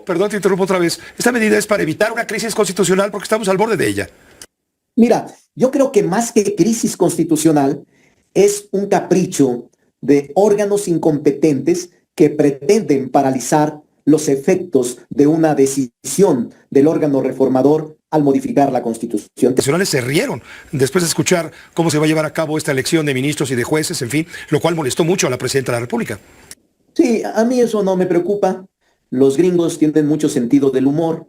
perdón, te interrumpo otra vez. Esta medida es para evitar una crisis constitucional porque estamos al borde de ella. Mira, yo creo que más que crisis constitucional es un capricho de órganos incompetentes que pretenden paralizar los efectos de una decisión del órgano reformador al modificar la Constitución. Los nacionales se rieron después de escuchar cómo se va a llevar a cabo esta elección de ministros y de jueces, en fin, lo cual molestó mucho a la presidenta de la República. Sí, a mí eso no me preocupa. Los gringos tienen mucho sentido del humor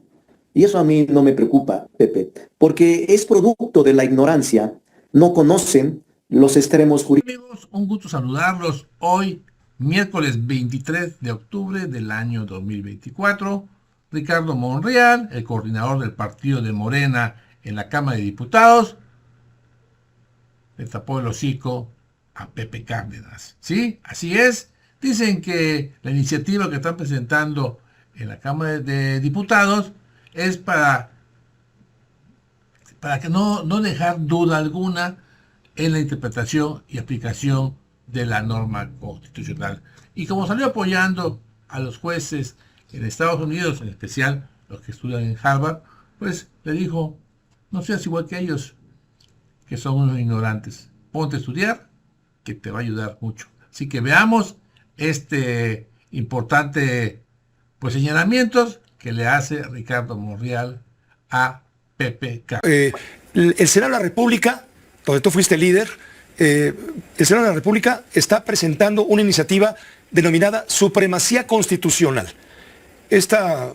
y eso a mí no me preocupa, Pepe, porque es producto de la ignorancia. No conocen los extremos jurídicos. Amigos, un gusto saludarlos hoy, miércoles 23 de octubre del año 2024. Ricardo Monreal, el coordinador del partido de Morena en la Cámara de Diputados, le tapó el hocico a Pepe Cárdenas. ¿Sí? Así es. Dicen que la iniciativa que están presentando en la Cámara de Diputados es para que no dejar duda alguna en la interpretación y aplicación de la norma constitucional. Y como salió apoyando a los jueces en Estados Unidos, en especial los que estudian en Harvard, pues le dijo, no seas igual que ellos, que son unos ignorantes. Ponte a estudiar, que te va a ayudar mucho. Así que veamos este importante señalamientos que le hace Ricardo Monreal a Pepe Cárdenas. El Senado de la República, donde tú fuiste líder, el Senado de la República está presentando una iniciativa denominada Supremacía Constitucional. Esta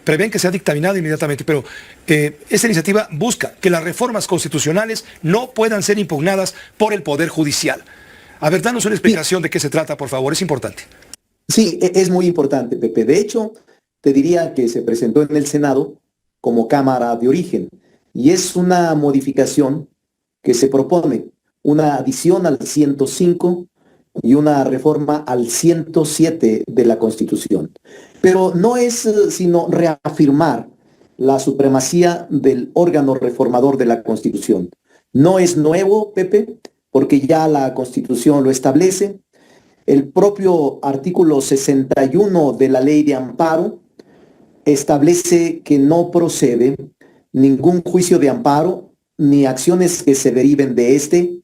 prevén que sea dictaminada inmediatamente, pero esta iniciativa busca que las reformas constitucionales no puedan ser impugnadas por el Poder Judicial. A ver, danos una explicación de qué se trata, por favor, es importante. Sí, es muy importante, Pepe. De hecho, te diría que se presentó en el Senado como Cámara de Origen y es una modificación que se propone, una adición al 105 y una reforma al 107 de la Constitución. Pero no es sino reafirmar la supremacía del órgano reformador de la Constitución. No es nuevo, Pepe, porque ya la Constitución lo establece. El propio artículo 61 de la Ley de Amparo establece que no procede ningún juicio de amparo ni acciones que se deriven de este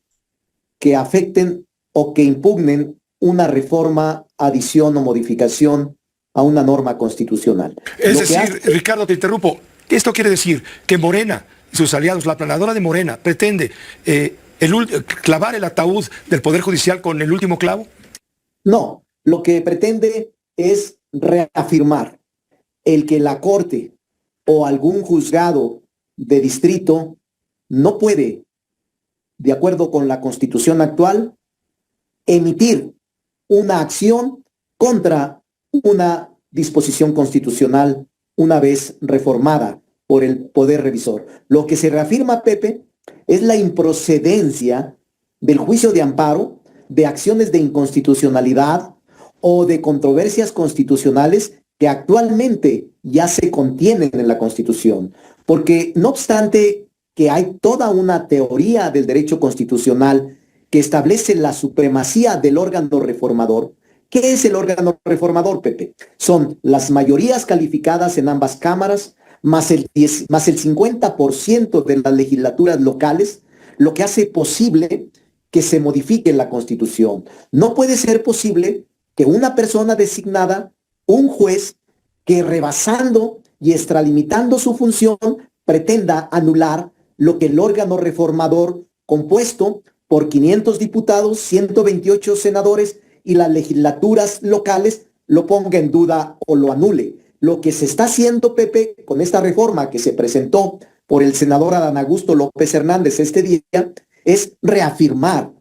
que afecten o que impugnen una reforma, adición o modificación a una norma constitucional. Es decir, Ricardo, te interrumpo, esto quiere decir que Morena y sus aliados, la aplanadora de Morena, pretende clavar el ataúd del Poder Judicial con el último clavo. No, lo que pretende es reafirmar el que la Corte o algún juzgado de distrito no puede, de acuerdo con la Constitución actual, emitir una acción contra una disposición constitucional una vez reformada por el Poder Revisor. Lo que se reafirma, Pepe, es la improcedencia del juicio de amparo, de acciones de inconstitucionalidad o de controversias constitucionales que actualmente ya se contienen en la Constitución. Porque no obstante que hay toda una teoría del derecho constitucional que establece la supremacía del órgano reformador. ¿Qué es el órgano reformador, Pepe? Son las mayorías calificadas en ambas cámaras, más el 50% de las legislaturas locales, lo que hace posible que se modifique la Constitución. No puede ser posible que una persona designada, un juez, que rebasando y extralimitando su función, pretenda anular lo que el órgano reformador, compuesto por 500 diputados, 128 senadores y las legislaturas locales, lo ponga en duda o lo anule. Lo que se está haciendo, Pepe, con esta reforma que se presentó por el senador Adán Augusto López Hernández este día, es reafirmar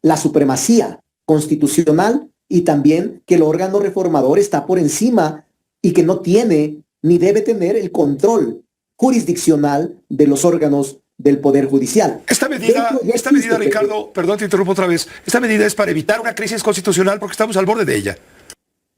la supremacía constitucional y también que el órgano reformador está por encima y que no tiene ni debe tener el control jurisdiccional de los órganos del Poder Judicial. Esta medida, Ricardo, perdón, te interrumpo otra vez, esta medida es para evitar una crisis constitucional porque estamos al borde de ella.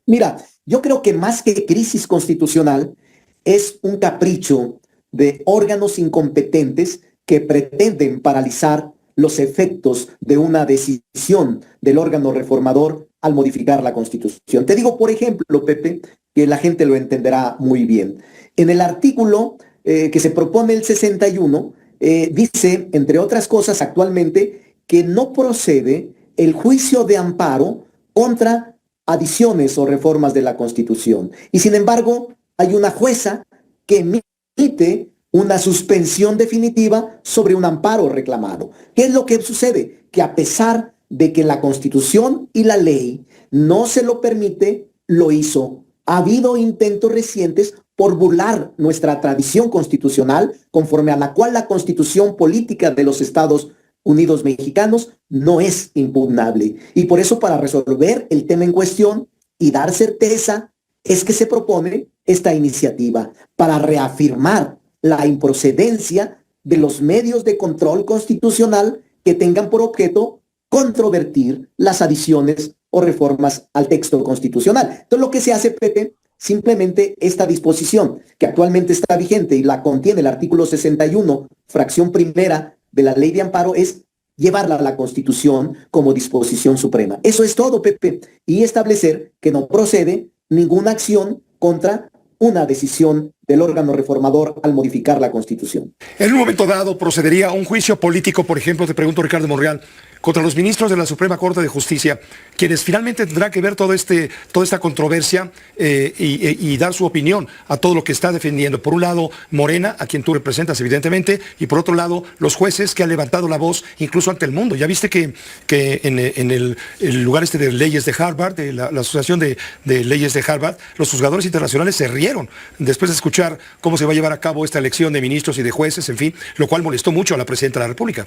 Mira, yo creo que más que crisis constitucional es un capricho de órganos incompetentes que pretenden paralizar los efectos de una decisión del órgano reformador al modificar la Constitución. Te digo, por ejemplo, Pepe, que la gente lo entenderá muy bien. En el artículo que se propone el 61, dice, entre otras cosas, actualmente, que no procede el juicio de amparo contra adiciones o reformas de la Constitución. Y sin embargo, hay una jueza que emite una suspensión definitiva sobre un amparo reclamado. ¿Qué es lo que sucede? Que a pesar de que la Constitución y la ley no se lo permite, lo hizo. Ha habido intentos recientes por burlar nuestra tradición constitucional, conforme a la cual la Constitución política de los Estados Unidos mexicanos no es impugnable. Y por eso, para resolver el tema en cuestión y dar certeza, es que se propone esta iniciativa para reafirmar la improcedencia de los medios de control constitucional que tengan por objeto controvertir las adiciones o reformas al texto constitucional. Entonces, lo que se hace, Pepe, simplemente esta disposición que actualmente está vigente y la contiene el artículo 61, fracción primera de la Ley de Amparo, es llevarla a la Constitución como disposición suprema. Eso es todo, Pepe, y establecer que no procede ninguna acción contra una decisión del órgano reformador al modificar la Constitución. En un momento dado procedería un juicio político, por ejemplo, te pregunto, Ricardo Monreal, contra los ministros de la Suprema Corte de Justicia, quienes finalmente tendrán que ver toda esta controversia y dar su opinión a todo lo que está defendiendo. Por un lado, Morena, a quien tú representas evidentemente, y por otro lado, los jueces que han levantado la voz incluso ante el mundo. Ya viste que en el lugar de leyes de Harvard, de la Asociación de Leyes de Harvard, los juzgadores internacionales se rieron después de escuchar cómo se va a llevar a cabo esta elección de ministros y de jueces, en fin, lo cual molestó mucho a la presidenta de la República.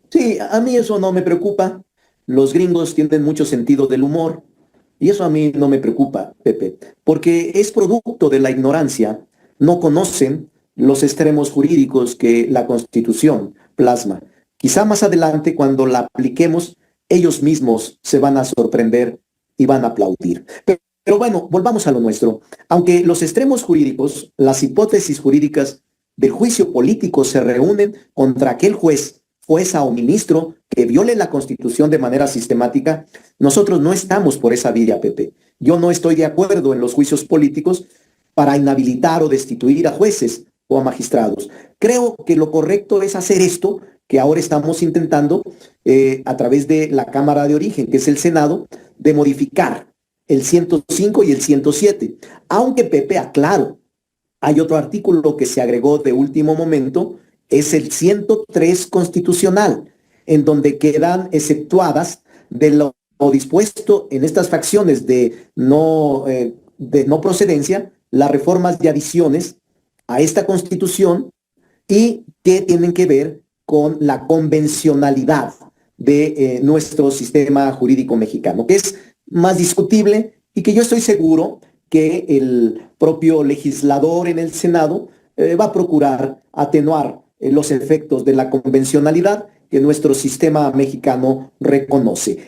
Sí, a mí eso no me preocupa. Los gringos tienen mucho sentido del humor y eso a mí no me preocupa, Pepe, porque es producto de la ignorancia. No conocen los extremos jurídicos que la Constitución plasma. Quizá más adelante, cuando la apliquemos, ellos mismos se van a sorprender y van a aplaudir. Pero bueno, volvamos a lo nuestro. Aunque los extremos jurídicos, las hipótesis jurídicas del juicio político se reúnen contra aquel jueza o ministro que viole la Constitución de manera sistemática, nosotros no estamos por esa vía, Pepe. Yo no estoy de acuerdo en los juicios políticos para inhabilitar o destituir a jueces o a magistrados. Creo que lo correcto es hacer esto que ahora estamos intentando a través de la Cámara de Origen, que es el Senado, de modificar el 105 y el 107. Aunque, Pepe, aclaro, hay otro artículo que se agregó de último momento, es el 103 constitucional, en donde quedan exceptuadas de lo dispuesto en estas fracciones de no procedencia las reformas y adiciones a esta Constitución y que tienen que ver con la convencionalidad de nuestro sistema jurídico mexicano, que es más discutible y que yo estoy seguro que el propio legislador en el Senado va a procurar atenuar los efectos de la convencionalidad que nuestro sistema mexicano reconoce.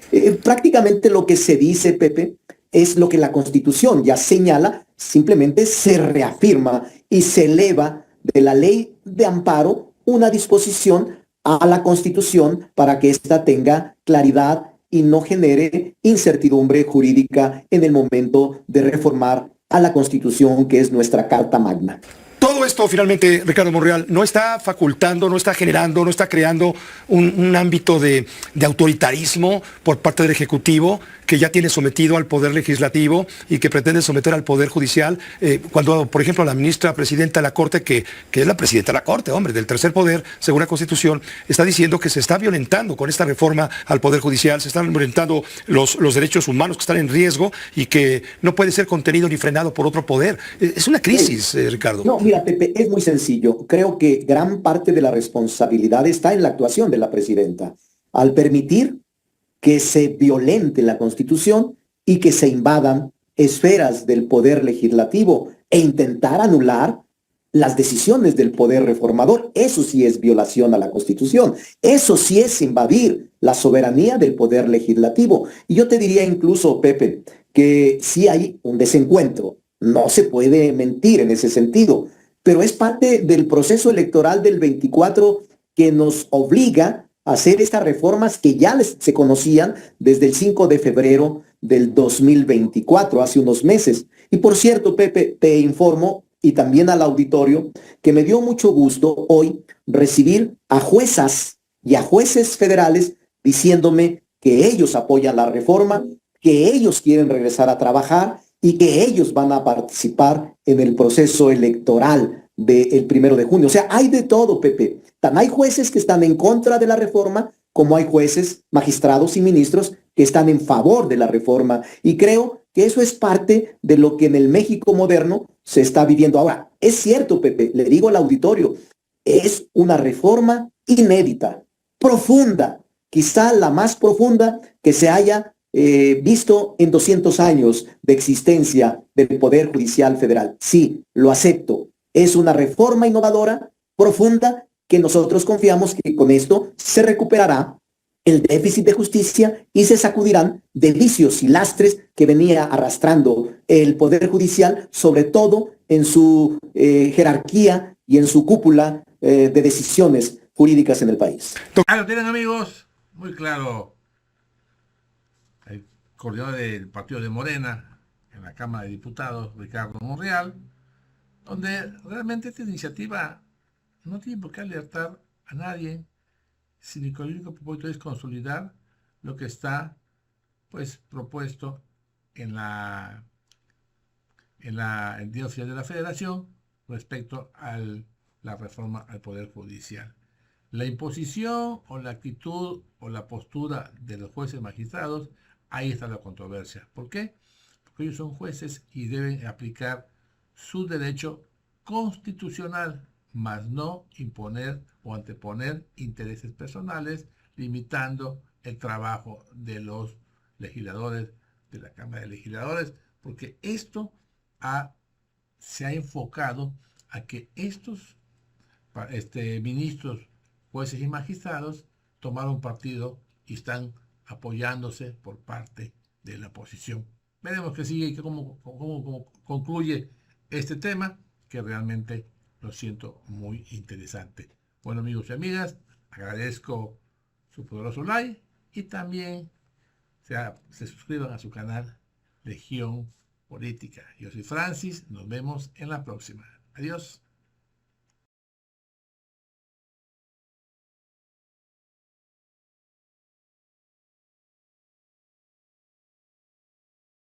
Prácticamente lo que se dice, Pepe, es lo que la Constitución ya señala, simplemente se reafirma y se eleva de la Ley de Amparo una disposición a la Constitución para que ésta tenga claridad y no genere incertidumbre jurídica en el momento de reformar a la Constitución, que es nuestra Carta Magna. Todo esto, finalmente, Ricardo Monreal, no está facultando, no está generando, no está creando un ámbito de autoritarismo por parte del Ejecutivo que ya tiene sometido al Poder Legislativo y que pretende someter al Poder Judicial. Cuando, por ejemplo, la ministra presidenta de la Corte, que es la presidenta de la Corte, hombre, del tercer poder, según la Constitución, está diciendo que se está violentando con esta reforma al Poder Judicial, se están violentando los derechos humanos que están en riesgo y que no puede ser contenido ni frenado por otro poder. Es una crisis, Ricardo. No, mira, Pepe, es muy sencillo. Creo que gran parte de la responsabilidad está en la actuación de la presidenta, al permitir que se violente la Constitución y que se invadan esferas del Poder Legislativo e intentar anular las decisiones del Poder Reformador. Eso sí es violación a la Constitución. Eso sí es invadir la soberanía del Poder Legislativo. Y yo te diría incluso, Pepe, que sí hay un desencuentro. No se puede mentir en ese sentido, pero es parte del proceso electoral del 24 que nos obliga a hacer estas reformas que ya se conocían desde el 5 de febrero del 2024, hace unos meses. Y por cierto, Pepe, te informo y también al auditorio que me dio mucho gusto hoy recibir a juezas y a jueces federales diciéndome que ellos apoyan la reforma, que ellos quieren regresar a trabajar y que ellos van a participar en el proceso electoral del 1 de junio. O sea, hay de todo, Pepe. Tan hay jueces que están en contra de la reforma, como hay jueces, magistrados y ministros que están en favor de la reforma. Y creo que eso es parte de lo que en el México moderno se está viviendo ahora. Es cierto, Pepe, le digo al auditorio, es una reforma inédita, profunda, quizá la más profunda que se haya visto en 200 años de existencia del Poder Judicial Federal. Sí, lo acepto. Es una reforma innovadora, profunda, que nosotros confiamos que con esto se recuperará el déficit de justicia y se sacudirán de vicios y lastres que venía arrastrando el Poder Judicial, sobre todo en su jerarquía y en su cúpula de decisiones jurídicas en el país. Ahí lo tienen, amigos, muy claro. El coordinador del partido de Morena en la Cámara de Diputados, Ricardo Monreal, donde realmente esta iniciativa no tiene por qué alertar a nadie, sino que el único propósito es consolidar lo que está pues propuesto en el Diario Oficial de la Federación respecto a la reforma al Poder Judicial. La imposición o la actitud o la postura de los jueces magistrados, ahí está la controversia. ¿Por qué? Porque ellos son jueces y deben aplicar su derecho constitucional, más no imponer o anteponer intereses personales, limitando el trabajo de los legisladores de la Cámara de Legisladores, porque esto se ha enfocado a que estos ministros, jueces y magistrados tomaron partido y están apoyándose por parte de la oposición. Veremos que sigue y cómo concluye este tema, que realmente lo siento muy interesante. Bueno, amigos y amigas, agradezco su poderoso like y también se suscriban a su canal Legión Política. Yo soy Francis, nos vemos en la próxima. Adiós.